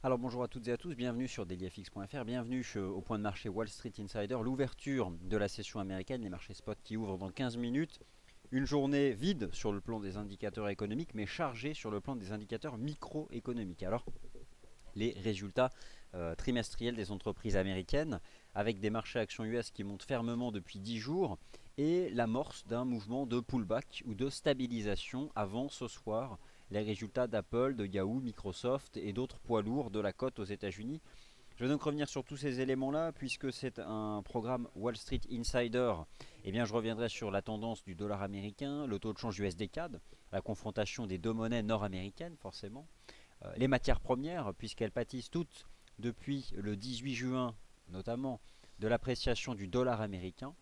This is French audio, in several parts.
Alors bonjour à toutes et à tous, bienvenue sur dailyfx.fr, bienvenue au point de marché Wall Street Insider, l'ouverture de la session américaine, les marchés spot qui ouvrent dans 15 minutes. Une journée vide sur le plan des indicateurs économiques, mais chargée sur le plan des indicateurs microéconomiques. Alors, les résultats trimestriels des entreprises américaines, avec des marchés actions US qui montent fermement depuis 10 jours, et l'amorce d'un mouvement de pullback ou de stabilisation avant ce soir les résultats d'Apple, de Yahoo, Microsoft et d'autres poids lourds de la cote aux États-Unis. Je vais donc revenir sur tous ces éléments-là, puisque c'est un programme Wall Street Insider. Eh bien, je reviendrai sur la tendance du dollar américain, le taux de change USD CAD, la confrontation des deux monnaies nord-américaines, forcément, les matières premières, puisqu'elles pâtissent toutes depuis le 18 juin, notamment de l'appréciation du dollar américain,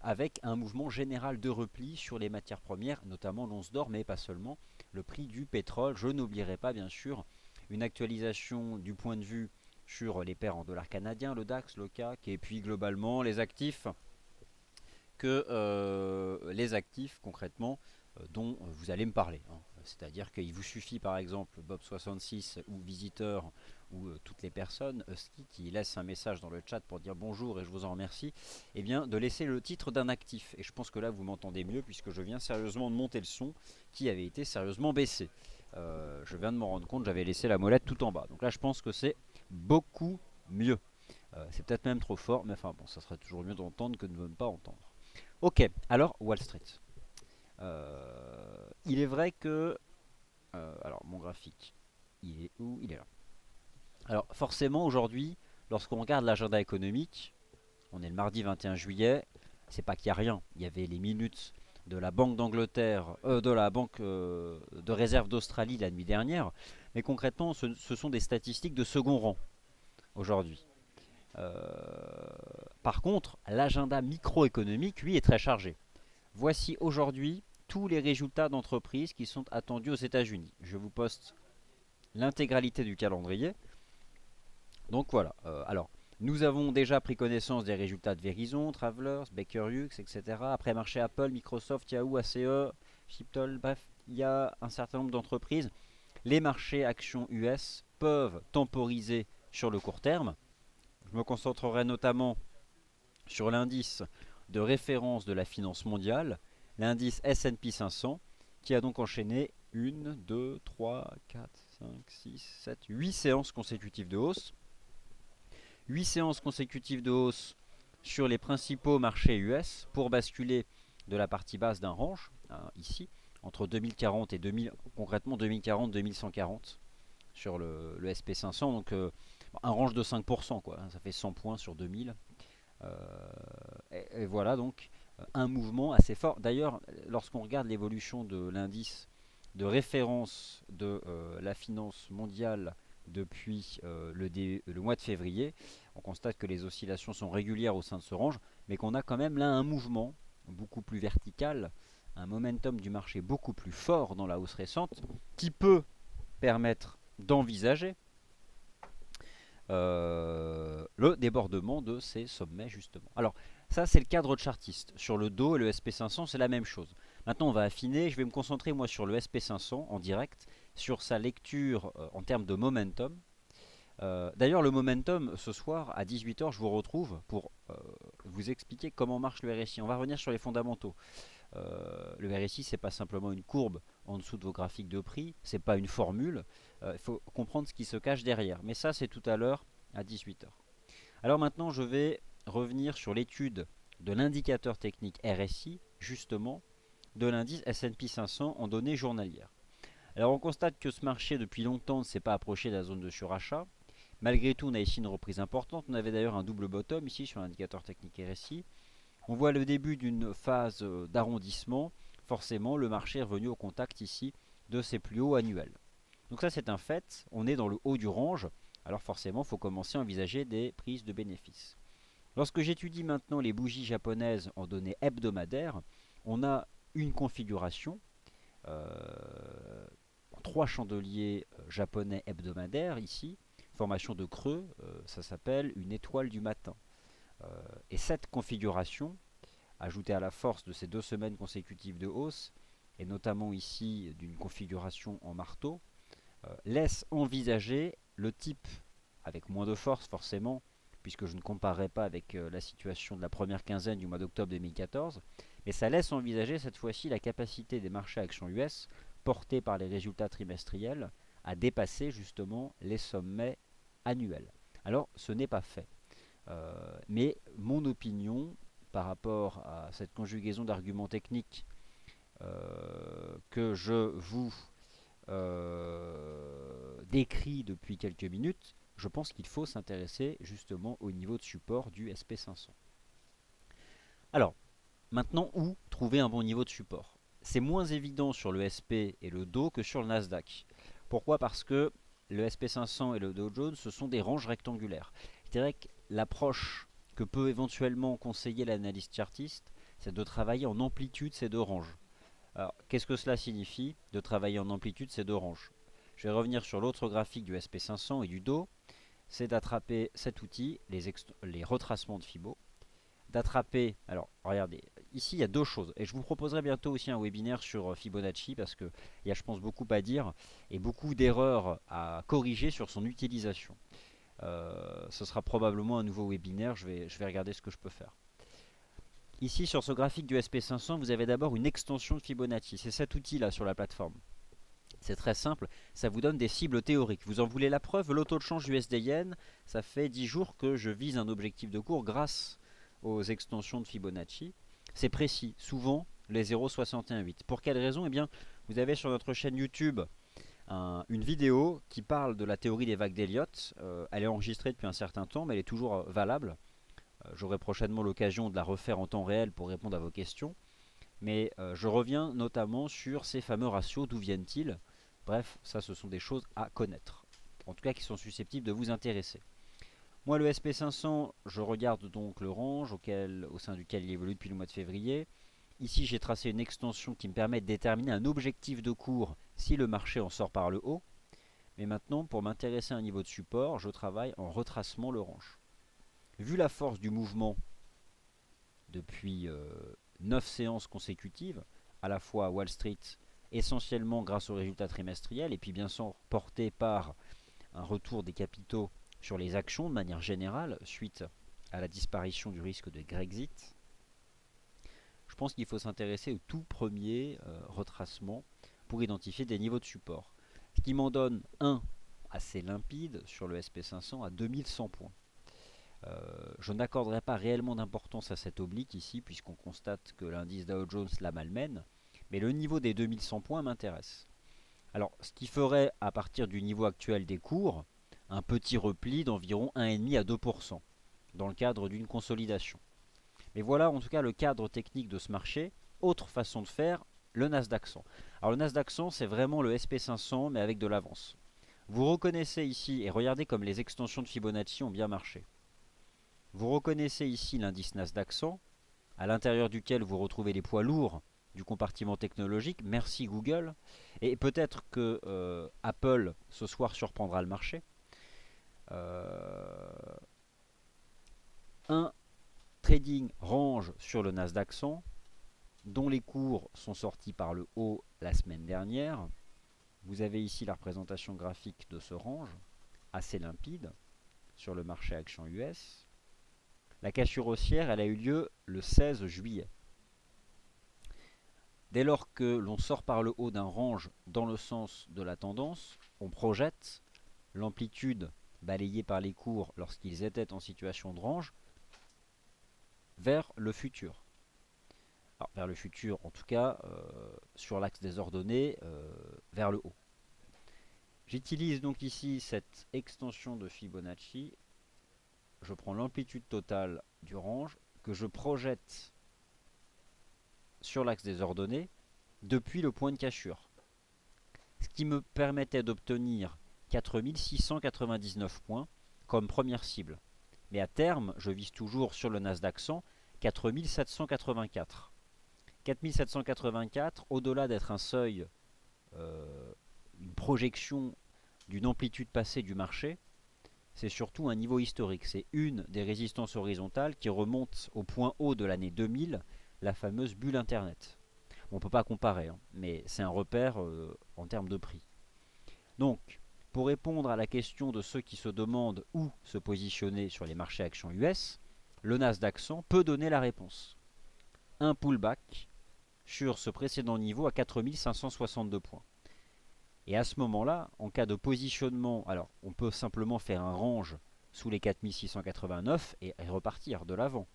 avec un mouvement général de repli sur les matières premières, notamment l'once d'or, mais pas seulement, le prix du pétrole. Je n'oublierai pas, bien sûr, une actualisation du point de vue sur les paires en dollars canadiens, le DAX, le CAC, et puis globalement les actifs concrètement dont vous allez me parler, hein. C'est-à-dire qu'il vous suffit par exemple Bob66 ou Visiteur ou toutes les personnes qui laissent un message dans le chat pour dire bonjour et je vous en remercie, et bien de laisser le titre d'un actif. Et je pense que là vous m'entendez mieux puisque je viens sérieusement de monter le son qui avait été sérieusement baissé. Je viens de m'en rendre compte, j'avais laissé la molette tout en bas. Donc là je pense que c'est beaucoup mieux. C'est peut-être même trop fort, mais enfin bon, ça serait toujours mieux d'entendre que de ne pas entendre. Ok, alors Wall Street. Il est vrai que... alors mon graphique, il est où? Il est là. Alors forcément aujourd'hui, lorsqu'on regarde l'agenda économique, on est le mardi 21 juillet, c'est pas qu'il n'y a rien. Il y avait les minutes de la Banque d'Angleterre, de la Banque de réserve d'Australie la nuit dernière, mais concrètement ce sont des statistiques de second rang aujourd'hui. Euh, Par contre, l'agenda microéconomique, lui, est très chargé. Voici aujourd'hui tous les résultats d'entreprises qui sont attendus aux États-Unis. Je vous poste l'intégralité du calendrier. Donc voilà. Alors, nous avons déjà pris connaissance des résultats de Verizon, Travelers, Baker Hughes, etc. Après marché Apple, Microsoft, Yahoo, ACE, Shiptol, bref, il y a un certain nombre d'entreprises. Les marchés actions US peuvent temporiser sur le court terme. Je me concentrerai notamment sur l'indice de référence de la finance mondiale, l'indice S&P 500, qui a donc enchaîné 1, 2, 3, 4, 5, 6, 7, 8 séances consécutives de hausse. 8 séances consécutives de hausse sur les principaux marchés US pour basculer de la partie basse d'un range, ici, entre 2040 et 2000, concrètement 2040-2140 sur le SP500, donc un range de 5%, quoi, ça fait 100 points sur 2000. Et voilà donc un mouvement assez fort. D'ailleurs, lorsqu'on regarde l'évolution de l'indice de référence de la finance mondiale depuis le mois de février, on constate que les oscillations sont régulières au sein de ce range, mais qu'on a quand même là un mouvement beaucoup plus vertical, un momentum du marché beaucoup plus fort dans la hausse récente, qui peut permettre d'envisager le débordement de ces sommets justement. Alors ça c'est le cadre chartiste. Sur le dos et le SP500 c'est la même chose. Maintenant on va affiner, je vais me concentrer moi sur le SP500 en direct, sur sa lecture en termes de momentum. D'ailleurs le momentum ce soir à 18 h je vous retrouve pour vous expliquer comment marche le RSI. On va revenir sur les fondamentaux. Le RSI, c'est pas simplement une courbe en dessous de vos graphiques de prix, c'est pas une formule. Il faut comprendre ce qui se cache derrière. Mais ça, c'est tout à l'heure à 18 h. Alors maintenant, je vais revenir sur l'étude de l'indicateur technique RSI, justement, de l'indice S&P 500 en données journalières. Alors on constate que ce marché, depuis longtemps, ne s'est pas approché de la zone de surachat. Malgré tout, on a ici une reprise importante. On avait d'ailleurs un double bottom ici sur l'indicateur technique RSI. On voit le début d'une phase d'arrondissement. Forcément, le marché est revenu au contact ici de ses plus hauts annuels. Donc ça, c'est un fait. On est dans le haut du range. Alors forcément, il faut commencer à envisager des prises de bénéfices. Lorsque j'étudie maintenant les bougies japonaises en données hebdomadaires, on a une configuration, trois chandeliers japonais hebdomadaires ici, formation de creux, ça s'appelle une étoile du matin. Et cette configuration, ajoutée à la force de ces 2 semaines consécutives de hausse, et notamment ici d'une configuration en marteau, laisse envisager le type avec moins de force forcément, puisque je ne comparerai pas avec la situation de la première quinzaine du mois d'octobre 2014, mais ça laisse envisager cette fois-ci la capacité des marchés actions US, portés par les résultats trimestriels, à dépasser justement les sommets annuels. Alors ce n'est pas fait. Mais mon opinion par rapport à cette conjugaison d'arguments techniques que je vous décrit depuis quelques minutes, je pense qu'il faut s'intéresser justement au niveau de support du SP500. Alors, maintenant, où trouver un bon niveau de support? C'est moins évident sur le SP et le Dow que sur le Nasdaq. Pourquoi? Parce que le SP500 et le Dow Jones, ce sont des ranges rectangulaires. Je dirais que l'approche que peut éventuellement conseiller l'analyste chartiste, c'est de travailler en amplitude ces deux ranges. Alors, qu'est-ce que cela signifie de travailler en amplitude ces deux ranges? Je vais revenir sur l'autre graphique du SP500 et du Dow. C'est d'attraper cet outil, les retracements de Fibo. D'attraper, alors regardez, ici il y a deux choses. Et je vous proposerai bientôt aussi un webinaire sur Fibonacci parce qu'il y a je pense beaucoup à dire et beaucoup d'erreurs à corriger sur son utilisation. Ce sera probablement un nouveau webinaire, je vais regarder ce que je peux faire. Ici sur ce graphique du SP500, vous avez d'abord une extension de Fibonacci. C'est cet outil là sur la plateforme. C'est très simple, ça vous donne des cibles théoriques. Vous en voulez la preuve? Le taux de change USD-Yen, ça fait 10 jours que je vise un objectif de cours grâce aux extensions de Fibonacci. C'est précis, souvent les 0,618. Pour quelle raison? Eh bien, vous avez sur notre chaîne YouTube une vidéo qui parle de la théorie des vagues d'Elliott. Elle est enregistrée depuis un certain temps, mais elle est toujours valable. J'aurai prochainement l'occasion de la refaire en temps réel pour répondre à vos questions. Mais je reviens notamment sur ces fameux ratios, d'où viennent-ils? Bref, ça ce sont des choses à connaître. En tout cas qui sont susceptibles de vous intéresser. Moi le SP500, je regarde donc le range au sein duquel il évolue depuis le mois de février. Ici j'ai tracé une extension qui me permet de déterminer un objectif de cours si le marché en sort par le haut. Mais maintenant pour m'intéresser à un niveau de support, je travaille en retracement le range. Vu la force du mouvement depuis 9 séances consécutives, à la fois à Wall Street, essentiellement grâce aux résultats trimestriels, et puis bien sûr porté par un retour des capitaux sur les actions de manière générale, suite à la disparition du risque de Grexit. Je pense qu'il faut s'intéresser au tout premier retracement pour identifier des niveaux de support. Ce qui m'en donne un assez limpide sur le SP500 à 2100 points. Je n'accorderai pas réellement d'importance à cette oblique ici, puisqu'on constate que l'indice Dow Jones la malmène, mais le niveau des 2100 points m'intéresse. Alors, ce qui ferait, à partir du niveau actuel des cours, un petit repli d'environ 1,5 à 2%, dans le cadre d'une consolidation. Mais voilà en tout cas le cadre technique de ce marché. Autre façon de faire, le Nasdaq 100. Alors le Nasdaq 100, c'est vraiment le SP500, mais avec de l'avance. Vous reconnaissez ici, et regardez comme les extensions de Fibonacci ont bien marché. Vous reconnaissez ici l'indice Nasdaq 100, à l'intérieur duquel vous retrouvez les poids lourds du compartiment technologique. Merci Google. Et peut-être que Apple ce soir surprendra le marché. Un trading range sur le Nasdaq 100, dont les cours sont sortis par le haut la semaine dernière. Vous avez ici la représentation graphique de ce range, assez limpide, sur le marché action US. La cassure haussière, elle a eu lieu le 16 juillet. Dès lors que l'on sort par le haut d'un range dans le sens de la tendance, on projette l'amplitude balayée par les cours lorsqu'ils étaient en situation de range vers le futur. Alors, vers le futur, en tout cas, sur l'axe des ordonnées, vers le haut. J'utilise donc ici cette extension de Fibonacci. Je prends l'amplitude totale du range que je projette sur l'axe des ordonnées depuis le point de cassure. Ce qui me permettait d'obtenir 4699 points comme première cible. Mais à terme, je vise toujours sur le Nasdaq 100 4784. 4784, au-delà d'être un seuil, une projection d'une amplitude passée du marché, c'est surtout un niveau historique. C'est une des résistances horizontales qui remonte au point haut de l'année 2000, la fameuse bulle Internet. On ne peut pas comparer, hein, mais c'est un repère en termes de prix. Donc, Pour répondre à la question de ceux qui se demandent où se positionner sur les marchés actions US, le Nasdaq 100 peut donner la réponse. Un pullback sur ce précédent niveau à 4562 points. Et à ce moment-là, en cas de positionnement, alors on peut simplement faire un range sous les 4689 et repartir de l'avant.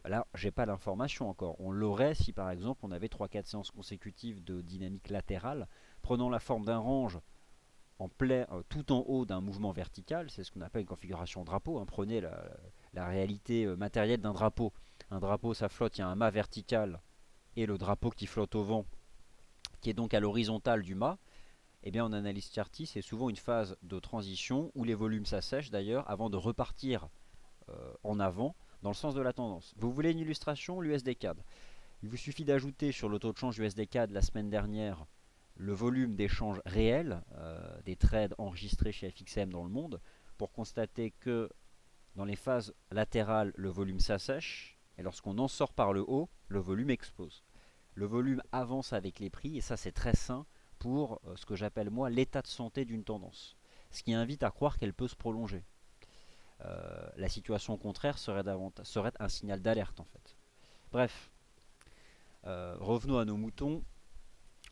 Là, j'ai pas l'information encore. On l'aurait si par exemple on avait 3-4 séances consécutives de dynamique latérale prenant la forme d'un range tout en haut d'un mouvement vertical. C'est ce qu'on appelle une configuration drapeau, hein. Prenez la réalité matérielle d'un drapeau. Un drapeau, ça flotte, il y a un mât vertical et le drapeau qui flotte au vent, qui est donc à l'horizontale du mât. Eh bien, en analyse chartiste, c'est souvent une phase de transition où les volumes s'assèchent d'ailleurs avant de repartir en avant dans le sens de la tendance. Vous voulez une illustration? L'USD CAD. Il vous suffit d'ajouter sur le taux de change USD CAD la semaine dernière le volume d'échanges réels, des trades enregistrés chez FXM dans le monde, pour constater que dans les phases latérales, le volume s'assèche, et lorsqu'on en sort par le haut, le volume explose. Le volume avance avec les prix, et ça c'est très sain pour ce que j'appelle moi l'état de santé d'une tendance, ce qui invite à croire qu'elle peut se prolonger. La situation contraire serait un signal d'alerte en fait. Bref, revenons à nos moutons.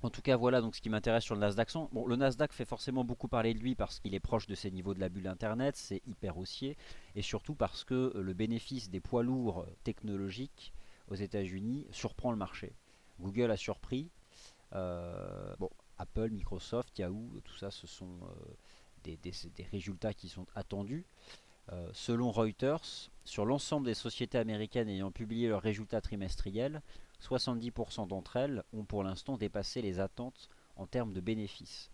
En tout cas, voilà donc ce qui m'intéresse sur le Nasdaq 100. Bon, le Nasdaq fait forcément beaucoup parler de lui parce qu'il est proche de ces niveaux de la bulle Internet, c'est hyper haussier, et surtout parce que le bénéfice des poids lourds technologiques aux États-Unis surprend le marché. Google a surpris. Bon, Apple, Microsoft, Yahoo, tout ça, ce sont des résultats qui sont attendus. Selon Reuters, sur l'ensemble des sociétés américaines ayant publié leurs résultats trimestriels, 70% d'entre elles ont pour l'instant dépassé les attentes en termes de bénéfices.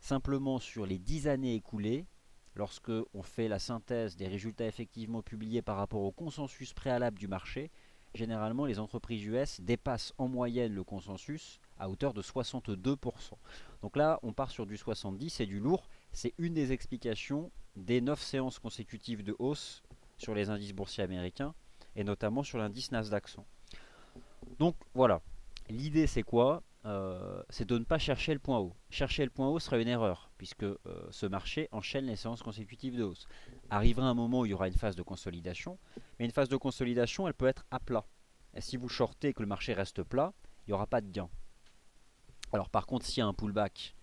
Simplement sur les 10 années écoulées, lorsque on fait la synthèse des résultats effectivement publiés par rapport au consensus préalable du marché, généralement les entreprises US dépassent en moyenne le consensus à hauteur de 62%. Donc là, on part sur du 70, c'est du lourd. C'est une des explications des 9 séances consécutives de hausse sur les indices boursiers américains, et notamment sur l'indice Nasdaq 100. Donc voilà, l'idée c'est quoi? C'est de ne pas chercher le point haut. Chercher le point haut serait une erreur, puisque ce marché enchaîne les séances consécutives de hausse. Arrivera un moment où il y aura une phase de consolidation, mais une phase de consolidation, elle peut être à plat. Et si vous shortez et que le marché reste plat, il n'y aura pas de gain. Alors par contre, s'il y a un pullback,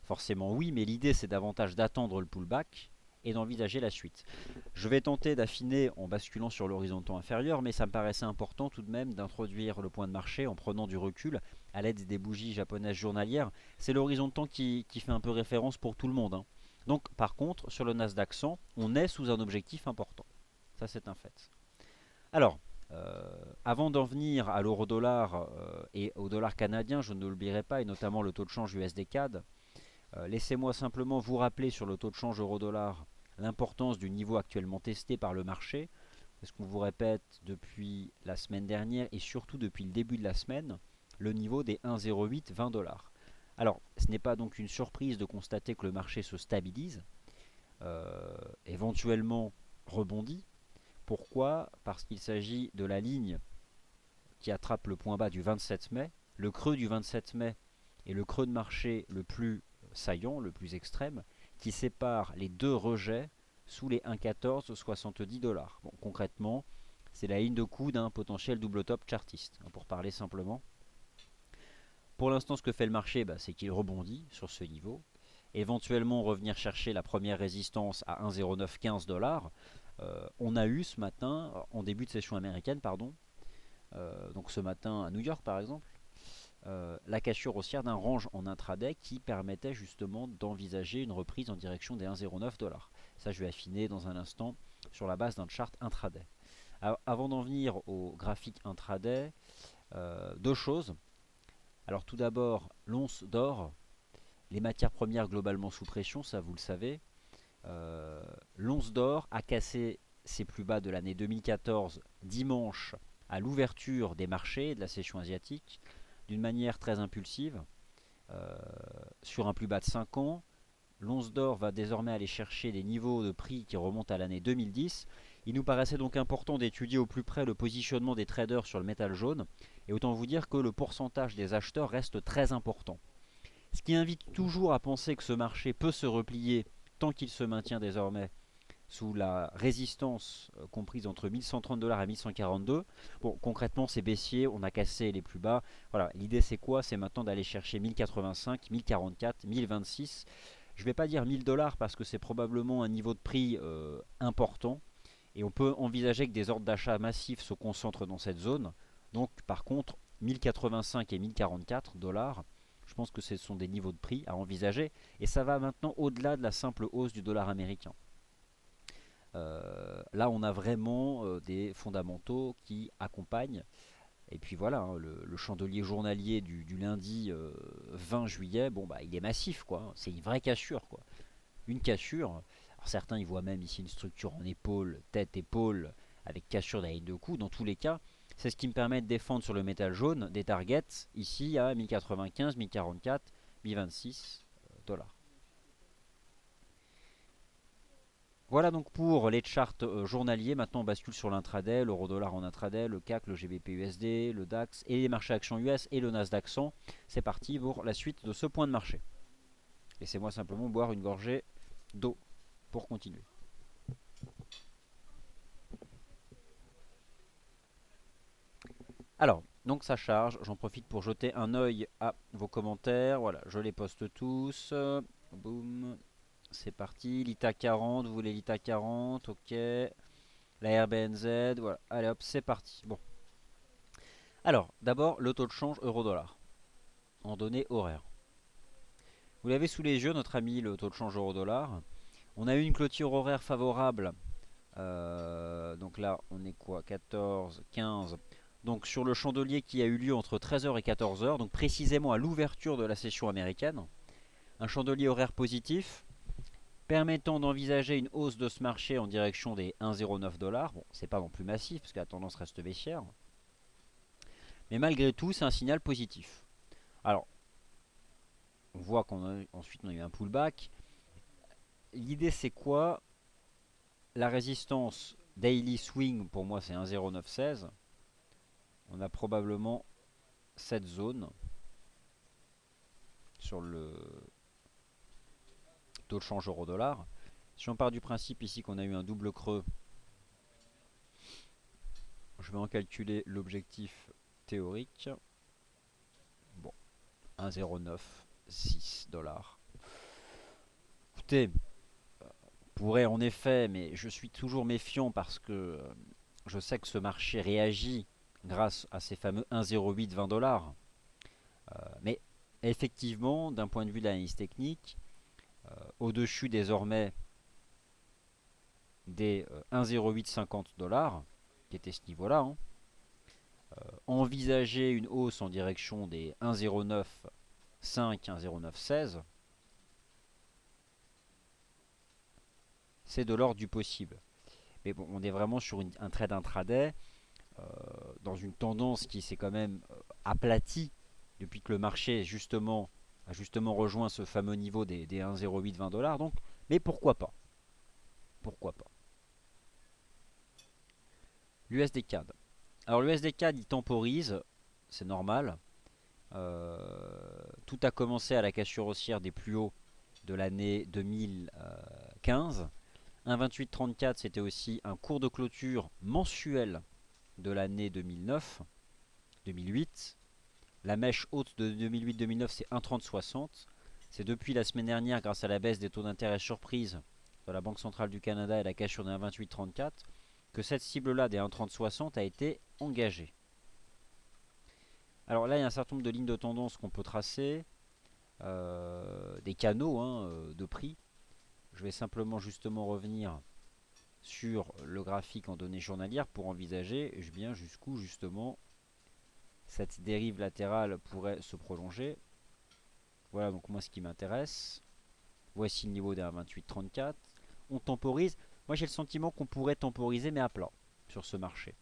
forcément oui, mais l'idée c'est davantage d'attendre le pullback et d'envisager la suite. Je vais tenter d'affiner en basculant sur l'horizon de temps inférieur, mais ça me paraissait important tout de même d'introduire le point de marché en prenant du recul à l'aide des bougies japonaises journalières. C'est l'horizon de temps qui fait un peu référence pour tout le monde, hein. Donc par contre, sur le Nasdaq 100, on est sous un objectif important. Ça c'est un fait. Alors, avant d'en venir à l'euro-dollar et au dollar canadien, je ne l'oublierai pas, et notamment le taux de change USD CAD, laissez-moi simplement vous rappeler sur le taux de change euro-dollar l'importance du niveau actuellement testé par le marché. C'est ce qu'on vous répète depuis la semaine dernière et surtout depuis le début de la semaine, le niveau des 1,0820 $. Alors, ce n'est pas donc une surprise de constater que le marché se stabilise, éventuellement rebondit. Pourquoi? Parce qu'il s'agit de la ligne qui attrape le point bas du 27 mai. Le creux du 27 mai est le creux de marché le plus saillant, le plus extrême, qui sépare les deux rejets sous les 1,1470 $. Bon, concrètement, c'est la ligne de coup d'un potentiel double top chartiste, pour parler simplement. Pour l'instant, ce que fait le marché, c'est qu'il rebondit sur ce niveau. Éventuellement revenir chercher la première résistance à 1,0915 $. On a eu ce matin, en début de session américaine, pardon, donc ce matin à New York par exemple, la cassure haussière d'un range en intraday qui permettait justement d'envisager une reprise en direction des 1,09 $. Ça, je vais affiner dans un instant sur la base d'un chart intraday. Alors, avant d'en venir au graphique intraday, deux choses. Alors tout d'abord, l'once d'or, les matières premières globalement sous pression, ça vous le savez. L'once d'or a cassé ses plus bas de l'année 2014 dimanche à l'ouverture des marchés de la session asiatique d'une manière très impulsive sur un plus bas de 5 ans. L'once d'or va désormais aller chercher des niveaux de prix qui remontent à l'année 2010. Il nous paraissait donc important d'étudier au plus près le positionnement des traders sur le métal jaune, et autant vous dire que le pourcentage des acheteurs reste très important. Ce qui invite toujours à penser que ce marché peut se replier tant qu'il se maintient désormais sous la résistance comprise entre 1130 dollars et 1142. Bon, concrètement, c'est baissier, on a cassé les plus bas. Voilà, l'idée c'est quoi? C'est maintenant d'aller chercher 1085, 1044, 1026. Je ne vais pas dire 1000 dollars parce que c'est probablement un niveau de prix important. Et on peut envisager que des ordres d'achat massifs se concentrent dans cette zone. Donc, par contre, 1085 et 1044 dollars, je pense que ce sont des niveaux de prix à envisager. Et ça va maintenant au-delà de la simple hausse du dollar américain. Là, on a vraiment des fondamentaux qui accompagnent. Et puis voilà, hein, le chandelier journalier du lundi 20 juillet, bon bah il est massif quoi. C'est une vraie cassure quoi. Une cassure. Alors certains ils voient même ici une structure en épaule, tête épaule avec cassure de la ligne de cou. Dans tous les cas, c'est ce qui me permet de défendre sur le métal jaune des targets ici à 1095, 1044, 1026 dollars. Voilà donc pour les charts journaliers. Maintenant on bascule sur l'intraday, l'euro-dollar en intraday, le CAC, le GBP-USD, le DAX et les marchés actions US et le Nasdaq 100. C'est parti pour la suite de ce point de marché. Laissez-moi simplement boire une gorgée d'eau pour continuer. Alors, donc ça charge, j'en profite pour jeter un œil à vos commentaires. Voilà, je les poste tous. Boum, c'est parti. L'ITA 40, vous voulez l'ITA 40, ok. La RBNZ, voilà. Allez hop, c'est parti. Bon. Alors, d'abord, le taux de change euro-dollar en données horaires. Vous l'avez sous les yeux, notre ami, le taux de change euro-dollar. On a eu une clôture horaire favorable. Donc là, on est quoi? 14, 15. Donc sur le chandelier qui a eu lieu entre 13h et 14h, donc précisément à l'ouverture de la session américaine. Un chandelier horaire positif permettant d'envisager une hausse de ce marché en direction des 1,09 $. Bon, c'est pas non plus massif parce que la tendance reste baissière. Mais malgré tout, c'est un signal positif. Alors, on voit qu'ensuite on a eu un pullback. L'idée c'est quoi? La résistance daily swing pour moi c'est 1,0916. On a probablement cette zone sur le taux de change euro-dollar. Si on part du principe ici qu'on a eu un double creux, je vais en calculer l'objectif théorique. Bon, 1,096 $. Écoutez, pourrait en effet, mais je suis toujours méfiant parce que je sais que ce marché réagit grâce à ces fameux 1,0820 $. Mais effectivement, d'un point de vue de l'analyse technique, au-dessus désormais des 1,0850 $, qui était ce niveau-là, hein, envisager une hausse en direction des 1,095, 1,0916, c'est de l'ordre du possible. Mais bon, on est vraiment sur un trade intraday, dans une tendance qui s'est quand même aplatie depuis que le marché a justement rejoint ce fameux niveau des 1,0820 $. Donc, mais pourquoi pas? Pourquoi pas? L'USD CAD. Alors l'USD CAD il temporise, c'est normal. Tout a commencé à la cassure haussière des plus hauts de l'année 2015. 1,2834 c'était aussi un cours de clôture mensuel de l'année 2009, 2008. La mèche haute de 2008-2009 c'est 1,3060. C'est depuis la semaine dernière grâce à la baisse des taux d'intérêt surprise de la Banque Centrale du Canada et la cassure d'un 1,2834 que cette cible-là des 1,3060 a été engagée. Alors là, il y a un certain nombre de lignes de tendance qu'on peut tracer, des canaux de prix. Je vais simplement justement revenir sur le graphique en données journalières pour envisager bien jusqu'où justement cette dérive latérale pourrait se prolonger. Voilà donc moi ce qui m'intéresse. Voici le niveau d'un 28,34. On temporise. Moi j'ai le sentiment qu'on pourrait temporiser mais à plat sur ce marché.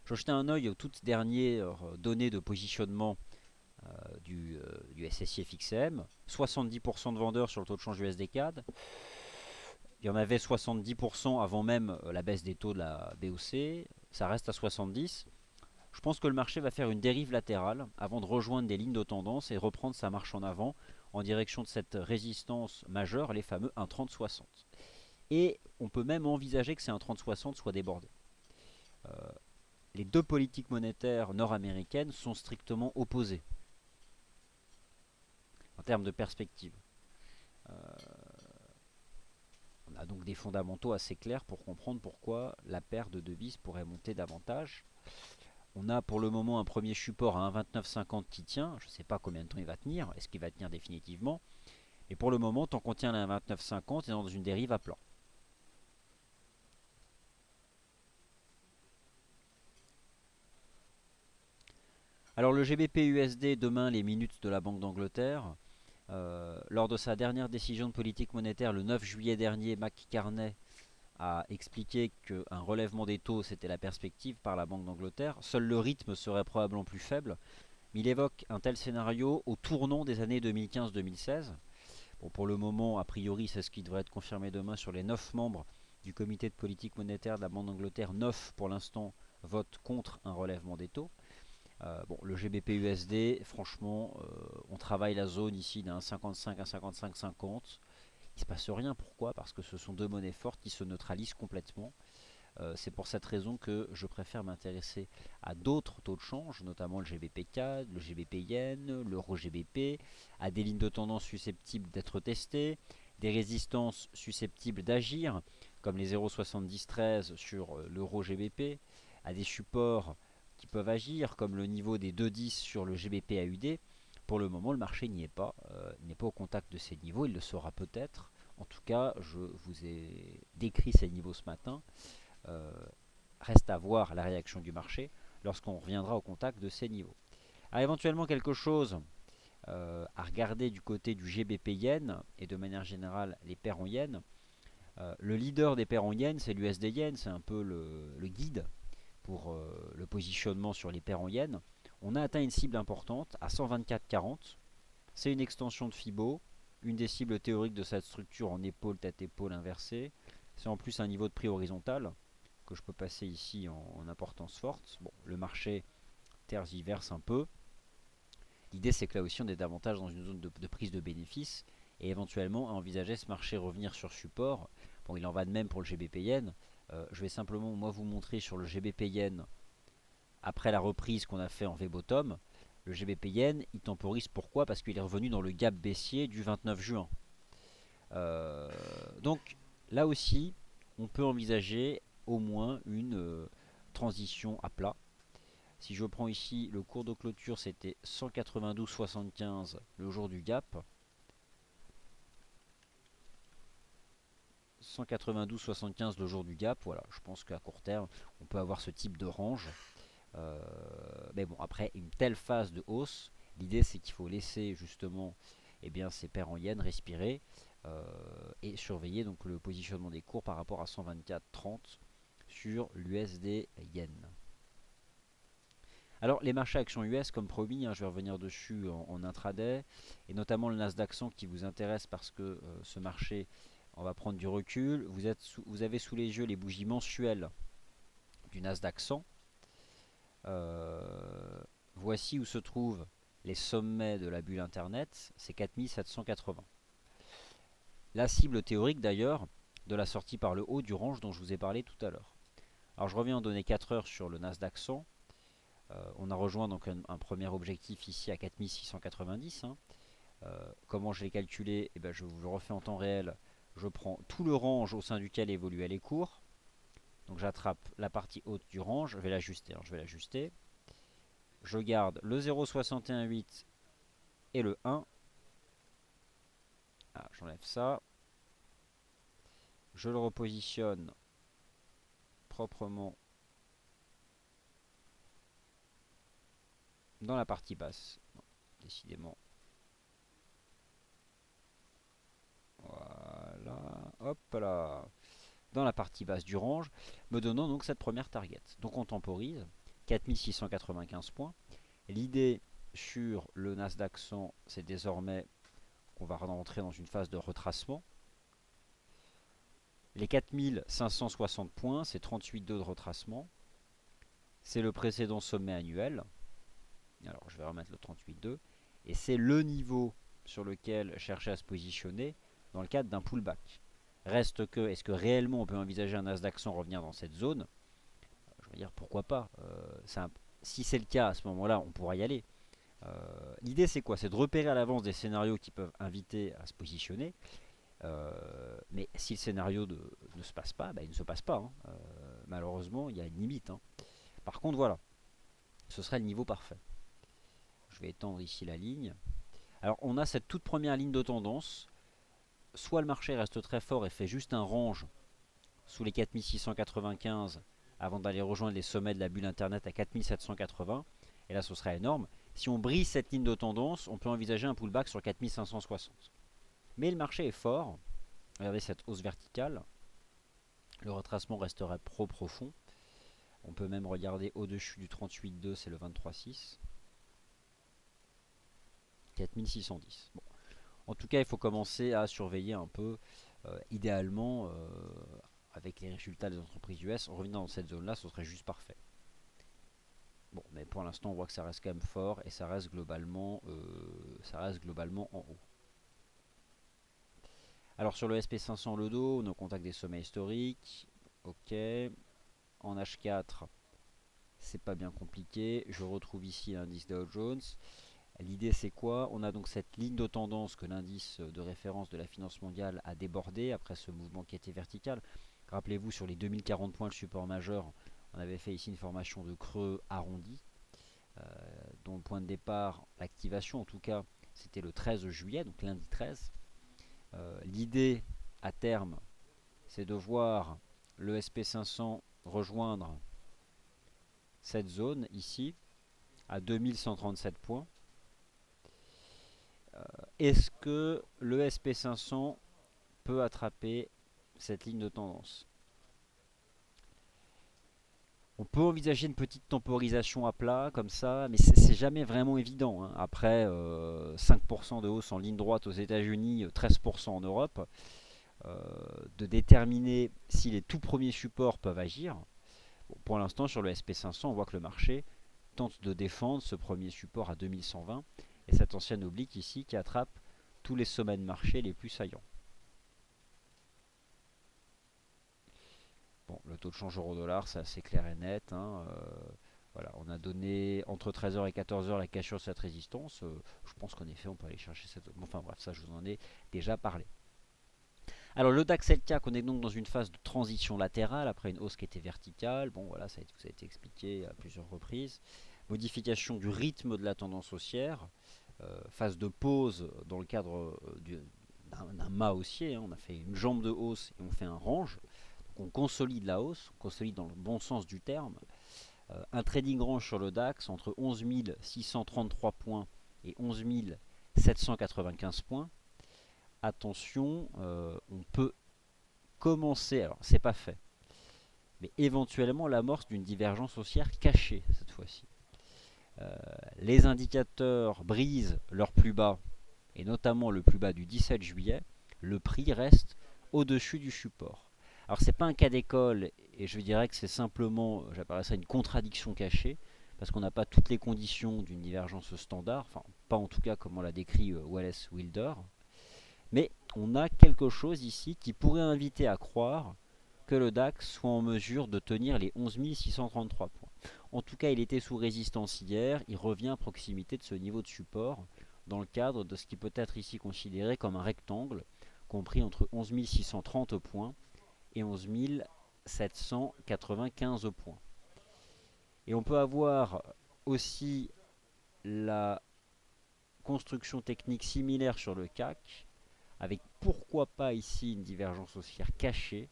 Je jetais un œil aux toutes dernières données de positionnement du SSI FXM. 70% de vendeurs sur le taux de change USD CAD. Il y en avait 70% avant même la baisse des taux de la BOC. Ça reste à 70%. Je pense que le marché va faire une dérive latérale avant de rejoindre des lignes de tendance et reprendre sa marche en avant en direction de cette résistance majeure, les fameux 1,3060. Et on peut même envisager que ces 1,3060 soient débordés. Les deux politiques monétaires nord-américaines sont strictement opposées en termes de perspective. On a donc des fondamentaux assez clairs pour comprendre pourquoi la paire de devises pourrait monter davantage. On a pour le moment un premier support à 1,2950 qui tient. Je ne sais pas combien de temps il va tenir. Est-ce qu'il va tenir définitivement? Et pour le moment, tant qu'on tient à 1,2950, on est dans une dérive à plat. Alors le GBP USD, demain les minutes de la Banque d'Angleterre. Lors de sa dernière décision de politique monétaire le 9 juillet dernier, Mac Carney a expliqué qu'un relèvement des taux c'était la perspective par la Banque d'Angleterre. Seul le rythme serait probablement plus faible, mais il évoque un tel scénario au tournant des années 2015-2016. Bon, pour le moment, a priori, c'est ce qui devrait être confirmé demain sur les 9 membres du comité de politique monétaire de la Banque d'Angleterre. 9 pour l'instant votent contre un relèvement des taux. Bon, le GBP USD, franchement, on travaille la zone ici d'un 55 à 55,50. Il ne se passe rien. Pourquoi? Parce que ce sont deux monnaies fortes qui se neutralisent complètement. C'est pour cette raison que je préfère m'intéresser à d'autres taux de change, notamment le GBP CAD, le GBP Yen, l'Euro GBP, à des lignes de tendance susceptibles d'être testées, des résistances susceptibles d'agir, comme les 0,7013 sur l'Euro GBP, à des supports qui peuvent agir, comme le niveau des 2,10 sur le GBP AUD. Pour le moment, le marché n'y est pas, n'est pas au contact de ces niveaux, il le sera peut-être. En tout cas, je vous ai décrit ces niveaux ce matin. Euh, Reste à voir la réaction du marché lorsqu'on reviendra au contact de ces niveaux. Alors éventuellement quelque chose à regarder du côté du GBP Yen et de manière générale les paires en Yen. Le leader des paires en Yen c'est l'USD Yen, c'est un peu le guide pour le positionnement sur les paires en Yen. On a atteint une cible importante à 124,40. C'est une extension de Fibo, une des cibles théoriques de cette structure en épaule tête épaule inversée. C'est en plus un niveau de prix horizontal que je peux passer ici en importance forte. Bon, le marché tergiverse un peu. L'idée c'est que là aussi on est davantage dans une zone de prise de bénéfices et éventuellement à envisager ce marché revenir sur support. Bon, il en va de même pour le GBP Yen. Je vais simplement moi vous montrer sur le GBP Yen après la reprise qu'on a fait en V-bottom. Le GBP Yen il temporise, pourquoi? Parce qu'il est revenu dans le gap baissier du 29 juin. Donc là aussi on peut envisager au moins une transition à plat. Si je prends ici le cours de clôture, c'était 192,75 le jour du gap. 192,75 le jour du gap. Voilà, je pense qu'à court terme, on peut avoir ce type de range. Mais bon, après une telle phase de hausse, l'idée c'est qu'il faut laisser justement ces paires en yens respirer et surveiller donc le positionnement des cours par rapport à 124,30 sur l'USD yen. Alors les marchés actions US comme promis, je vais revenir dessus en intraday, et notamment le Nasdaq 100 qui vous intéresse parce que ce marché, on va prendre du recul. Vous avez sous les yeux les bougies mensuelles du Nasdaq 100. Voici où se trouvent les sommets de la bulle internet, c'est 4780. La cible théorique d'ailleurs de la sortie par le haut du range dont je vous ai parlé tout à l'heure. Alors je reviens en données 4 heures sur le Nasdaq 100. On a rejoint donc un premier objectif ici à 4690. Comment je l'ai calculé? Je vous le refais en temps réel. Je prends tout le range au sein duquel évoluaient les cours. Donc j'attrape la partie haute du range. Je vais l'ajuster. Je garde le 0,618 et le 1. Ah, j'enlève ça. Je le repositionne proprement dans la partie basse. Non, décidément. Voilà. Hop là. Dans la partie basse du range, me donnant donc cette première target. Donc on temporise. 4695 points. L'idée sur le Nasdaq 100, c'est désormais qu'on va rentrer dans une phase de retracement. Les 4560 points, c'est 38,2 de retracement. c'est le précédent sommet annuel. Alors je vais remettre le 38,2. Et c'est le niveau sur lequel chercher à se positionner dans le cadre d'un pullback. Reste que, est-ce que réellement on peut envisager un Nasdaq 100 revenir dans cette zone? Je veux dire, pourquoi pas. Si c'est le cas, à ce moment-là, on pourra y aller. L'idée c'est quoi? C'est de repérer à l'avance des scénarios qui peuvent inviter à se positionner. Mais si le scénario ne se passe pas, bah, il ne se passe pas. Hein. Malheureusement, il y a une limite. Hein. Par contre, voilà, ce serait le niveau parfait. Je vais étendre ici la ligne. Alors, on a cette toute première ligne de tendance. Soit le marché reste très fort et fait juste un range sous les 4695 avant d'aller rejoindre les sommets de la bulle internet à 4780. Et là, ce serait énorme. Si on brise cette ligne de tendance, on peut envisager un pullback sur 4560. Mais le marché est fort. Regardez cette hausse verticale. Le retracement resterait profond. On peut même regarder au-dessus du 38,2, c'est le 23,6. 4610. Bon. En tout cas, il faut commencer à surveiller un peu, idéalement, avec les résultats des entreprises US, en revenant dans cette zone-là, ce serait juste parfait. Bon, mais pour l'instant, on voit que ça reste quand même fort et ça reste globalement en haut. Alors sur le SP500, le dos, on est au contact des sommets historiques. Ok. En H4, c'est pas bien compliqué. Je retrouve ici l'indice Dow Jones. L'idée c'est quoi? On a donc cette ligne de tendance que l'indice de référence de la finance mondiale a débordé après ce mouvement qui était vertical. Rappelez-vous, sur les 2040 points, le support majeur, on avait fait ici une formation de creux arrondi, dont le point de départ, l'activation en tout cas, c'était le 13 juillet, donc lundi 13. L'idée à terme, c'est de voir le SP500 rejoindre cette zone ici à 2137 points. Est-ce que le SP500 peut attraper cette ligne de tendance? On peut envisager une petite temporisation à plat comme ça, mais c'est jamais vraiment évident. Hein. Après 5% de hausse en ligne droite aux États-Unis, 13% en Europe, de déterminer si les tout premiers supports peuvent agir. Bon, pour l'instant, sur le SP500, on voit que le marché tente de défendre ce premier support à 2120 et cette ancienne oblique ici qui attrape tous les sommets de marché les plus saillants. Bon, le taux de change euro-dollar, c'est assez clair et net. Hein, voilà, on a donné entre 13h et 14h la cassure de cette résistance. Je pense qu'en effet, on peut aller chercher cette... Enfin bref, ça, je vous en ai déjà parlé. Alors le DAX et le CAC, on est donc dans une phase de transition latérale après une hausse qui était verticale. Bon voilà, ça a été expliqué à plusieurs reprises. Modification du rythme de la tendance haussière. Phase de pause dans le cadre d'un mât haussier. Hein. On a fait une jambe de hausse et on fait un range. Donc on consolide la hausse, on consolide dans le bon sens du terme. Un trading range sur le DAX entre 11 633 points et 11 795 points. Attention, on peut commencer, alors c'est pas fait, mais éventuellement l'amorce d'une divergence haussière cachée cette fois-ci. Les indicateurs brisent leur plus bas, et notamment le plus bas du 17 juillet, le prix reste au-dessus du support. Alors c'est pas un cas d'école, et je dirais que c'est simplement, j'appellerais ça une contradiction cachée, parce qu'on n'a pas toutes les conditions d'une divergence standard, enfin pas en tout cas comme on l'a décrit Wallace Wilder, mais on a quelque chose ici qui pourrait inviter à croire que le DAX soit en mesure de tenir les 11 633 points. En tout cas, il était sous résistance hier, il revient à proximité de ce niveau de support dans le cadre de ce qui peut être ici considéré comme un rectangle compris entre 11 630 points et 11 795 points. Et on peut avoir aussi la construction technique similaire sur le CAC, avec pourquoi pas ici une divergence haussière cachée,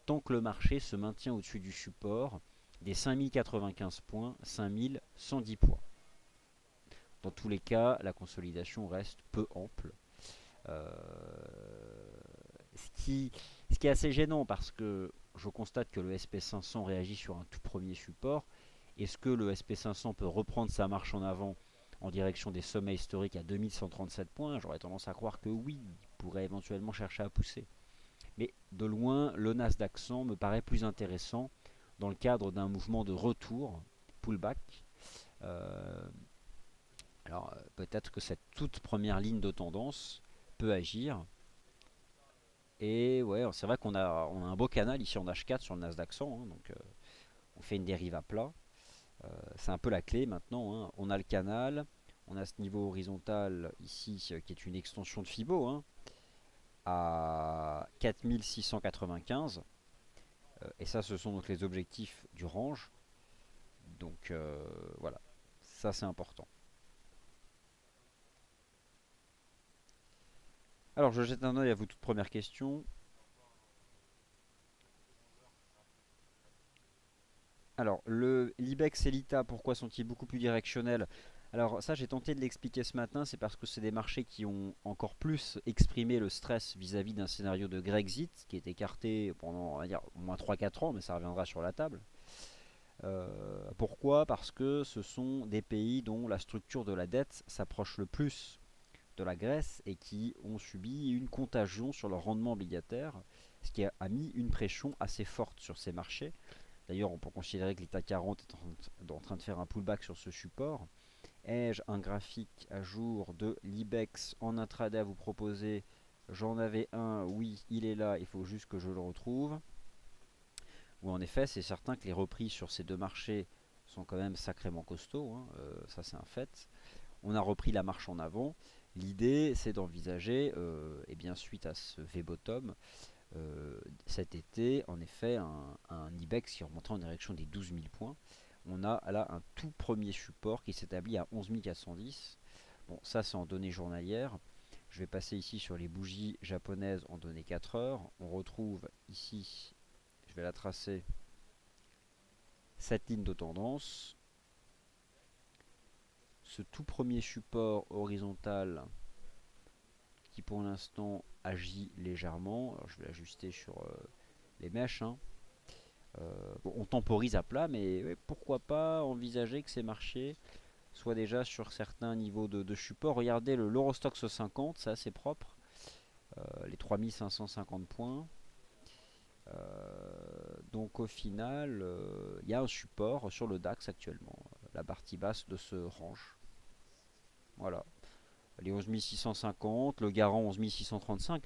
tant que le marché se maintient au-dessus du support des 5095 points, 5110 points. Dans tous les cas, la consolidation reste peu ample. Euh, ce qui est assez gênant parce que je constate que le SP500 réagit sur un tout premier support. Est-ce que le SP500 peut reprendre sa marche en avant en direction des sommets historiques à 2137 points? J'aurais tendance à croire que oui, il pourrait éventuellement chercher à pousser. Mais de loin, le Nasdaq 100 me paraît plus intéressant dans le cadre d'un mouvement de retour pullback. Euh, Peut-être que cette toute première ligne de tendance peut agir. Et ouais, c'est vrai qu'on a un beau canal ici en H4 sur le Nasdaq 100, hein, donc on fait une dérive à plat. C'est un peu la clé maintenant, hein. On a le canal, on a ce niveau horizontal ici qui est une extension de Fibo, hein, à 4695. Et ça, ce sont donc les objectifs du range. Donc voilà, ça c'est important. Alors je jette un œil à vos toutes premières questions. Alors, l'IBEX et l'ITA, pourquoi sont-ils beaucoup plus directionnels? Alors ça, j'ai tenté de l'expliquer ce matin, c'est parce que c'est des marchés qui ont encore plus exprimé le stress vis-à-vis d'un scénario de Grexit, qui est écarté pendant, on va dire, au moins 3 4 ans, mais ça reviendra sur la table. Pourquoi? Parce que ce sont des pays dont la structure de la dette s'approche le plus de la Grèce et qui ont subi une contagion sur leur rendement obligataire, ce qui a mis une pression assez forte sur ces marchés. D'ailleurs, on peut considérer que l'ITA 40 est en train de faire un pullback sur ce support. Ai-je un graphique à jour de l'IBEX en intraday à vous proposer? J'en avais un, oui, il est là, il faut juste que je le retrouve. Où en effet, c'est certain que les reprises sur ces deux marchés sont quand même sacrément costauds, hein, ça c'est un fait. On a repris la marche en avant. L'idée, c'est d'envisager, et bien suite à ce V-bottom, cet été, en effet, un IBEX qui remontait en direction des 12 000 points. On a là un tout premier support qui s'établit à 11 410. Bon, ça c'est en données journalières. Je vais passer ici sur les bougies japonaises en données 4 heures. On retrouve ici, je vais la tracer, cette ligne de tendance. Ce tout premier support horizontal qui pour l'instant agit légèrement. Alors, je vais l'ajuster sur les mèches, hein. Bon, on temporise à plat, mais ouais, pourquoi pas envisager que ces marchés soient déjà sur certains niveaux de support. Regardez l'Eurostoxx 50, c'est assez propre. Les 3550 points. Donc au final, il y a un support sur le DAX actuellement, la partie basse de ce range. Voilà. Les 11 650, le garant 11 635.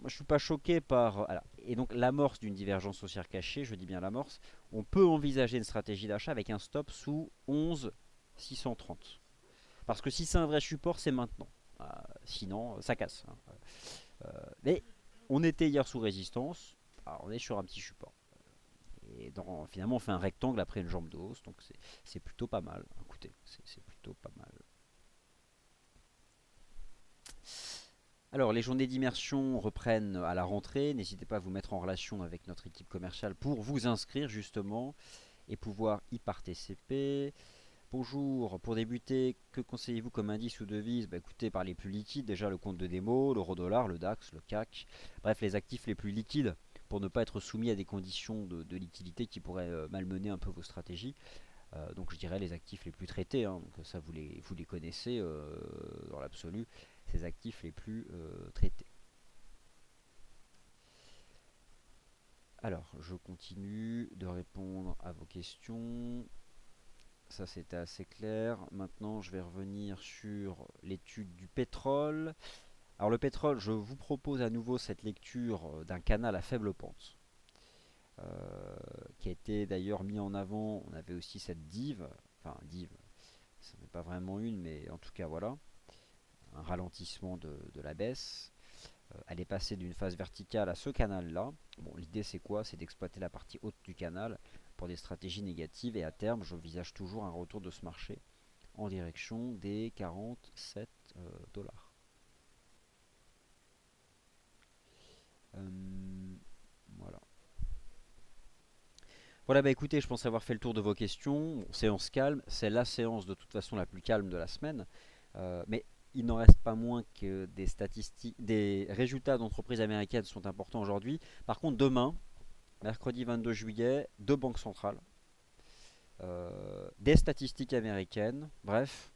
Moi, je suis pas choqué par. Alors, et donc l'amorce d'une divergence haussière cachée, je dis bien l'amorce, on peut envisager une stratégie d'achat avec un stop sous 11 630. Parce que si c'est un vrai support, c'est maintenant. Sinon, ça casse, hein. Mais on était hier sous résistance, alors on est sur un petit support. Et finalement, on fait un rectangle après une jambe de hausse, donc c'est plutôt pas mal. Écoutez, c'est plutôt pas mal. Alors, les journées d'immersion reprennent à la rentrée. N'hésitez pas à vous mettre en relation avec notre équipe commerciale pour vous inscrire justement et pouvoir y participer. Bonjour, pour débuter, que conseillez-vous comme indice ou devise? Écoutez, par les plus liquides, déjà le compte de démo, l'euro-dollar, le DAX, le CAC, bref, les actifs les plus liquides pour ne pas être soumis à des conditions de liquidité qui pourraient malmener un peu vos stratégies. Donc je dirais les actifs les plus traités, hein, donc ça vous les connaissez dans l'absolu, ces actifs les plus traités. Alors, je continue de répondre à vos questions. Ça, c'était assez clair. Maintenant, je vais revenir sur l'étude du pétrole. Alors, le pétrole, je vous propose à nouveau cette lecture d'un canal à faible pente, qui a été d'ailleurs mis en avant. On avait aussi cette dive, enfin, dive, ce n'est pas vraiment une, mais en tout cas, voilà, un ralentissement de la baisse. Elle est passée d'une phase verticale à ce canal-là. Bon, l'idée, c'est quoi? C'est d'exploiter la partie haute du canal pour des stratégies négatives. Et à terme, j'envisage toujours un retour de ce marché en direction des 47 dollars. Voilà. Voilà, bah écoutez, je pense avoir fait le tour de vos questions. Bon, séance calme, c'est la séance de toute façon la plus calme de la semaine. Mais il n'en reste pas moins que des statistiques, des résultats d'entreprises américaines sont importants aujourd'hui. Par contre, demain, mercredi 22 juillet, deux banques centrales, des statistiques américaines, bref,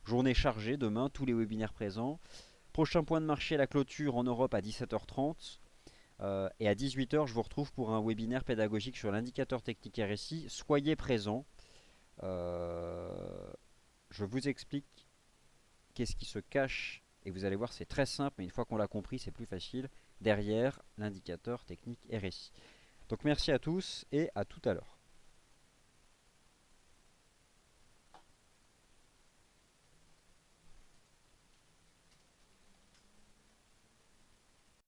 journée chargée demain, tous les webinaires présents. Prochain point de marché, la clôture en Europe à 17h30. Et à 18h, je vous retrouve pour un webinaire pédagogique sur l'indicateur technique RSI. Soyez présents. Euh, je vous explique qu'est-ce qui se cache, et vous allez voir, c'est très simple, mais une fois qu'on l'a compris, c'est plus facile, derrière l'indicateur technique RSI. Donc merci à tous et à tout à l'heure.